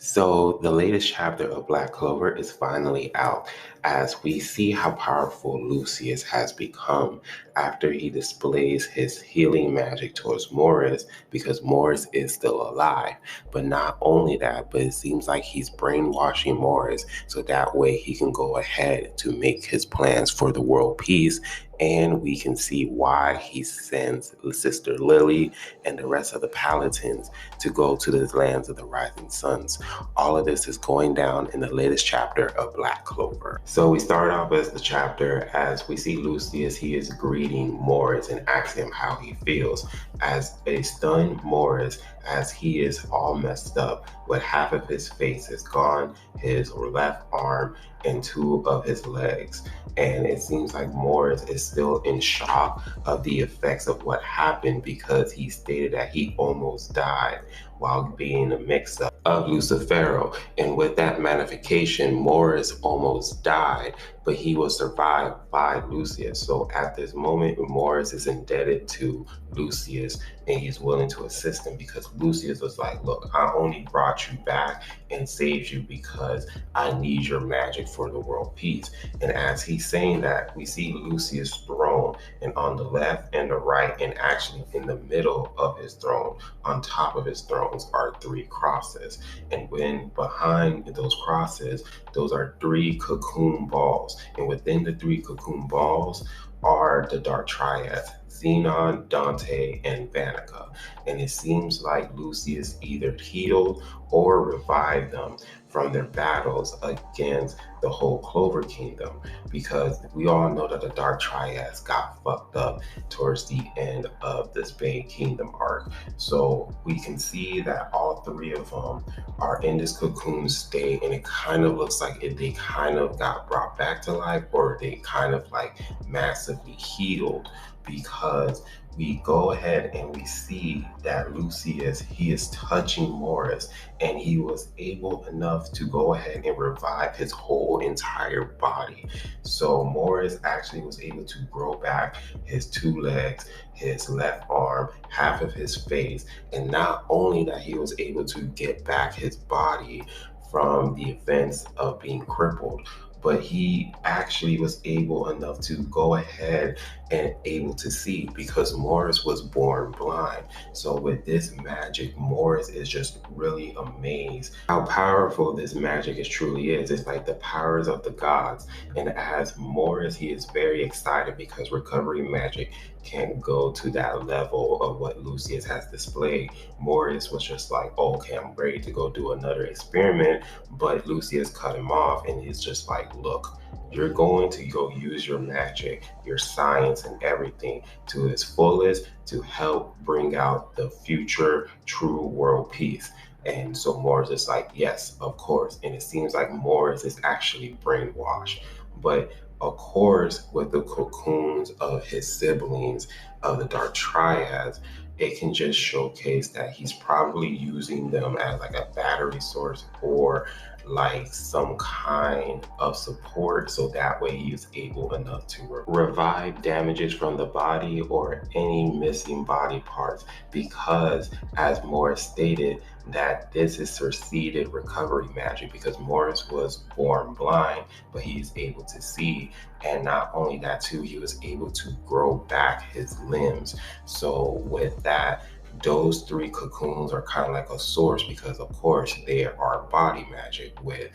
So, the latest chapter of Black Clover is finally out as we see how powerful Lucius has become after he displays his healing magic towards Morris because Morris is still alive. But not only that, but it seems like he's brainwashing Morris so that way he can go ahead to make his plans for the world peace. And we can see why he sends Sister Lily and the rest of the Palatins to go to the lands of the rising suns. All of this is going down in the latest chapter of Black Clover. So we start off as the chapter as we see Lucius. He is greeting Morris and asking him how he feels as a stunned Morris, as he is all messed up with half of his face is gone, his left arm and two of his legs. And it seems like Morris is still in shock of the effects of what happened because he stated that he almost died while being a mix-up of Lucifero. And with that magnification, Morris almost died, but he was survived by Lucius. So at this moment, Morris is indebted to Lucius and he's willing to assist him because Lucius was like, look, I only brought you back and saved you because I need your magic for the world peace. And as he's saying that, we see Lucius' throne, and on the left and the right, and actually in the middle of his throne, on top of his thrones are three crosses. And when behind those crosses, those are three cocoon balls. And within the three cocoon balls are the dark triads, Xenon, Dante, and Vanica. And it seems like Lucius either healed or revived them from their battles against the whole Clover Kingdom, because we all know that the Dark Triads got fucked up towards the end of this Bay Kingdom arc. So we can see that all three of them are in this cocoon state, and it kind of looks like they kind of got brought back to life, or they kind of like massively healed, because we go ahead and we see that Lucius, he is touching Morris, and he was able enough to go ahead and revive his whole entire body. So Morris actually was able to grow back his two legs, his left arm, half of his face, and not only that, he was able to get back his body from the events of being crippled, but he actually was able enough to go ahead and able to see, because Morris was born blind. So with this magic, Morris is just really amazed how powerful this magic truly is. It's like the powers of the gods. And as Morris, he is very excited because recovery magic can't go to that level of what Lucius has displayed. Morris was just like, oh, okay, I'm ready to go do another experiment, but Lucius cut him off, and he's just like, look, you're going to go use your magic, your science, and everything to its fullest to help bring out the future true world peace. And so Morris is like, yes, of course. And it seems like Morris is actually brainwashed. But of course, with the cocoons of his siblings, of the Dark Triads, it can just showcase that he's probably using them as like a battery source or like some kind of support, so that way he is able enough to revive damages from the body or any missing body parts, because as Morris stated, that this is succeeded recovery magic, because Morris was born blind, but he is able to see. And not only that too, he was able to grow back his limbs. So with that, those three cocoons are kind of like a source, because of course they are body magic with,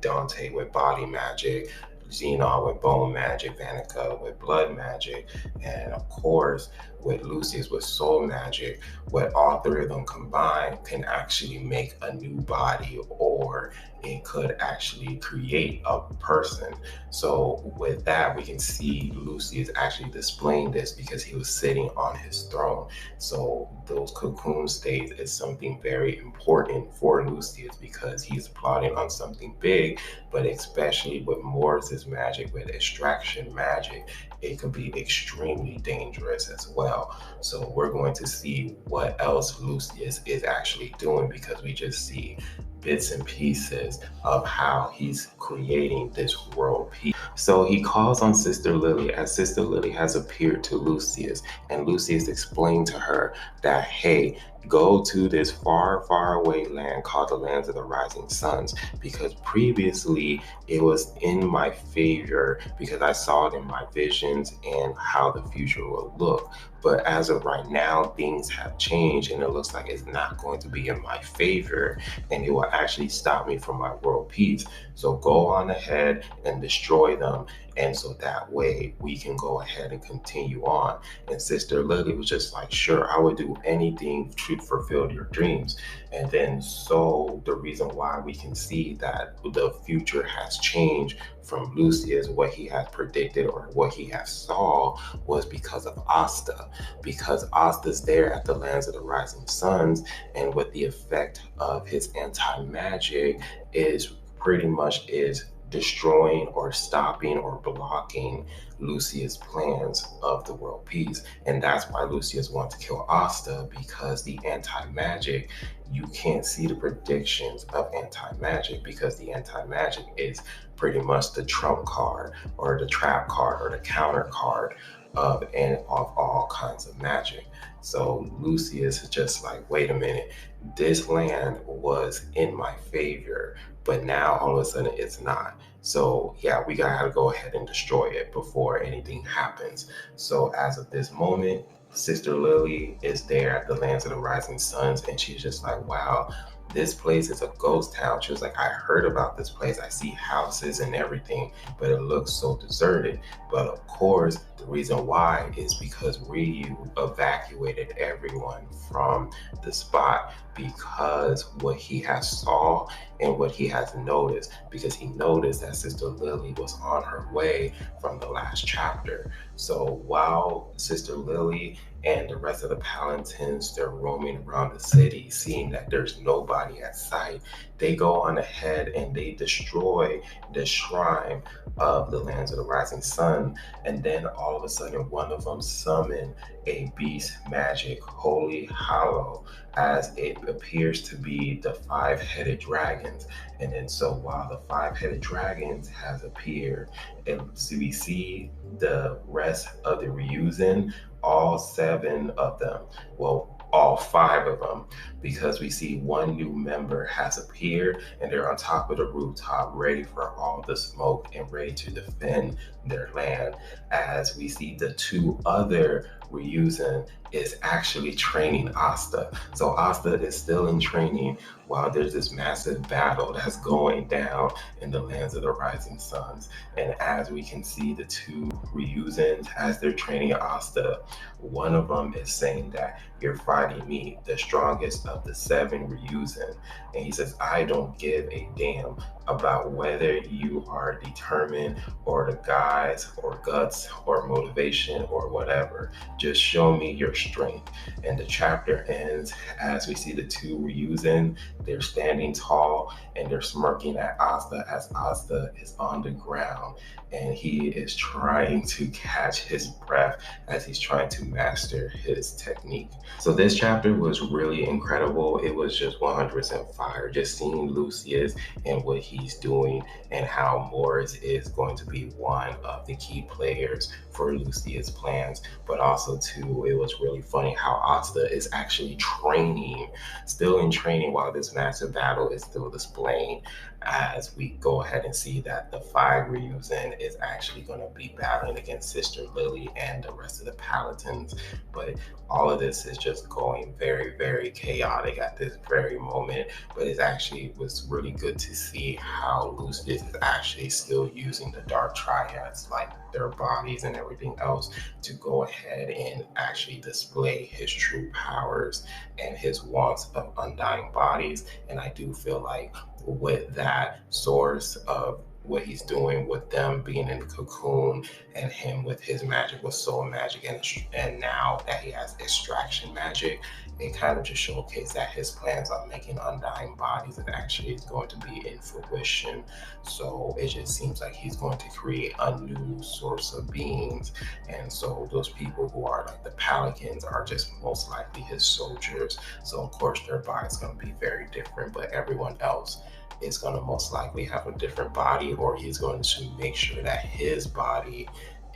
Dante with body magic, Xenon with bone magic, Vanica with blood magic, and of course with Lucius with soul magic. What all three of them combined can actually make a new body, or it could actually create a person. So with that, we can see Lucius actually displaying this because he was sitting on his throne. So those cocoon states is something very important for Lucius, because he's plotting on something big, but especially with Morris's magic, with extraction magic, it could be extremely dangerous as well. So we're going to see what else Lucius is actually doing, because we just see bits and pieces of how he's creating this world peace. So he calls on Sister Lily, as Sister Lily has appeared to Lucius, and Lucius explained to her that, hey, go to this far, far away land called the Lands of the Rising Suns, because previously it was in my favor because I saw it in my visions and how the future will look. But as of right now, things have changed and it looks like it's not going to be in my favor, and it will actually stop me from my world peace. So go on ahead and destroy them, and so that way we can go ahead and continue on. And Sister Lily was just like, sure, I would do anything to fulfill your dreams. And then, so the reason why we can see that the future has changed from Lucius, what he had predicted or what he had saw, was because of Asta. Because Asta's there at the Lands of the Rising Suns, and with the effect of his anti-magic is pretty much is destroying or stopping or blocking Lucius' plans of the world peace. And that's why Lucius wants to kill Asta, because the anti-magic, you can't see the predictions of anti-magic, because the anti-magic is pretty much the trump card or the trap card or the counter card of all kinds of magic. So Lucius is just like, wait a minute, this land was in my favor, but now all of a sudden it's not. So yeah, we gotta go ahead and destroy it before anything happens. So as of this moment, Sister Lily is there at the Lands of the Rising Suns, and she's just like, wow, this place is a ghost town. She was like, I heard about this place. I see houses and everything, but it looks so deserted. But of course, the reason why is because Ryu evacuated everyone from the spot, because what he has saw and what he has noticed, because he noticed that Sister Lily was on her way from the last chapter. So while Sister Lily and the rest of the Palatins, they're roaming around the city, seeing that there's nobody at sight, they go on ahead and they destroy the shrine of the Lands of the Rising Sun. And then all of a sudden, one of them summon a beast magic, Holy Hollow, as it appears to be the five-headed dragons. And then so while the five-headed dragons has appeared, and so we see the rest of the Ryuzen, all seven of them, well, all five of them, because we see one new member has appeared and they're on top of the rooftop ready for all the smoke and ready to defend their land. As we see the two other Ryuzen is actually training Asta. So Asta is still in training while there's this massive battle that's going down in the Lands of the Rising Suns. And as we can see, the two Ryuzens, as they're training Asta, one of them is saying that you're fighting me, the strongest of the seven Ryuzen. And he says, I don't give a damn about whether you are determined or the guys or guts or motivation or whatever. Just show me your strength. And the chapter ends as we see the two Ryuzen. They're standing tall and they're smirking at Asta as Asta is on the ground, and he is trying to catch his breath as he's trying to master his technique. So this chapter was really incredible. It was just 100% fire. Just seeing Lucius and what he's doing, and how Morris is going to be one of the key players for Lucius' plans. But also too, it was really funny how Asta is actually training, still in training, while this massive battle is still displaying, as we go ahead and see that the five Ryuzen is actually going to be battling against Sister Lily and the rest of the Palatins. But all of this is just going very, very chaotic at this very moment. But it was really good to see how Lucius is actually still using the dark triads, like their bodies and everything else, to go ahead and actually display his true powers and his wants of undying bodies. And I do feel like with that source of what he's doing with them being in the cocoon, and him with his magic with soul magic, and now that he has extraction magic, it kind of just showcased that his plans on making undying bodies is actually going to be in fruition. So it just seems like he's going to create a new source of beings. And so those people who are like the Pelicans are just most likely his soldiers. So of course their body's going to be very different, but everyone else is going to most likely have a different body, or he's going to make sure that his body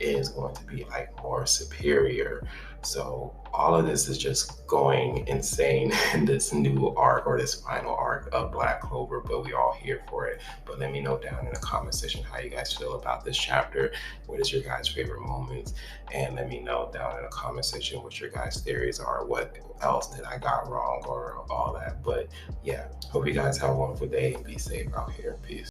is going to be like more superior. So all of this is just going insane in this new arc, or this final arc of Black Clover, but we all here for it. But let me know down in the comment section how you guys feel about this chapter. What is your guys' favorite moments? And let me know down in the comment section what your guys' theories are, what else did I got wrong, or all that. But yeah, hope you guys have a wonderful day and be safe out here. Peace.